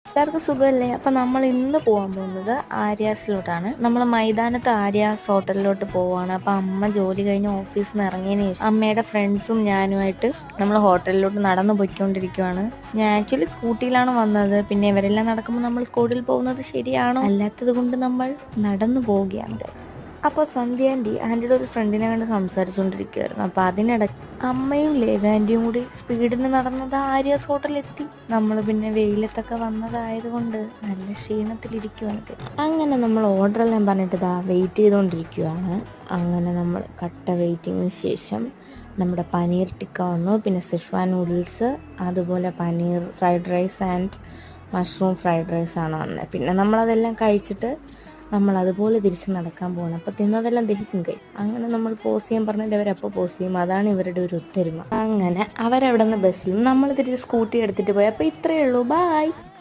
എല്ലാവർക്കും സുഖമല്ലേ? അപ്പം നമ്മൾ ഇന്ന് പോകാൻ പോകുന്നത് ആര്യാസിലോട്ടാണ്. നമ്മൾ മൈതാനത്ത് ആര്യാസ് ഹോട്ടലിലോട്ട് പോവാണ്. അപ്പം അമ്മ ജോലി കഴിഞ്ഞ് ഓഫീസിൽ നിന്ന് ഇറങ്ങിയതിന് ശേഷം അമ്മയുടെ ഫ്രണ്ട്സും ഞാനുമായിട്ട് നമ്മൾ ഹോട്ടലിലോട്ട് നടന്നു പോയിക്കൊണ്ടിരിക്കുവാണ്. ഞാൻ ആക്ച്വലി സ്കൂട്ടിയിലാണ് വന്നത്. പിന്നെ ഇവരെല്ലാം നടക്കുമ്പോൾ നമ്മൾ സ്കൂട്ടിൽ പോകുന്നത് ശരിയാണോ? അല്ലാത്തത് കൊണ്ട് നമ്മൾ നടന്നു പോവുകയാണ്. അപ്പോൾ സന്ധ്യ ആൻറ്റിയുടെ ഒരു ഫ്രണ്ടിനെ കണ്ട് സംസാരിച്ചുകൊണ്ടിരിക്കുവായിരുന്നു. അപ്പോൾ അതിനിടയ്ക്ക് അമ്മയും ലേഖ ആൻറ്റിയും കൂടി സ്പീഡിന് നടന്നത് ആര്യാസ് ഹോട്ടലിലെത്തി. നമ്മൾ പിന്നെ വെയിലത്തൊക്കെ വന്നതായതുകൊണ്ട് നല്ല ക്ഷീണത്തിലിരിക്കുവാണ്. അങ്ങനെ നമ്മൾ ഓർഡറെല്ലാം പറഞ്ഞിട്ട് വെയിറ്റ് ചെയ്തുകൊണ്ടിരിക്കുവാണ്. അങ്ങനെ നമ്മൾ കട്ട വെയിറ്റിങ്ങിന് ശേഷം നമ്മുടെ പനീർ ടിക്ക വന്നു. പിന്നെ സിഷ്വാൻ നൂഡിൽസ്, അതുപോലെ paneer fried rice and mushroom fried റൈസാണ് വന്നത്. പിന്നെ നമ്മളതെല്ലാം കഴിച്ചിട്ട് നമ്മൾ അതുപോലെ തിരിച്ച് നടക്കാൻ പോകണം. അപ്പോൾ തിന്നതെല്ലാം ദഹിക്കും കൈ. അങ്ങനെ നമ്മൾ പോസ് ചെയ്യാൻ പറഞ്ഞിട്ട് അവരപ്പോൾ പോസ് ചെയ്യും. അതാണ് ഇവരുടെ ഒരു ഒത്തൊരുമ. അങ്ങനെ അവരവിടെ നിന്ന് ബസ്സിലും നമ്മൾ തിരിച്ച് സ്കൂട്ടി എടുത്തിട്ട് പോയി. അപ്പോൾ ഇത്രയേ ഉള്ളൂ. ബായ്.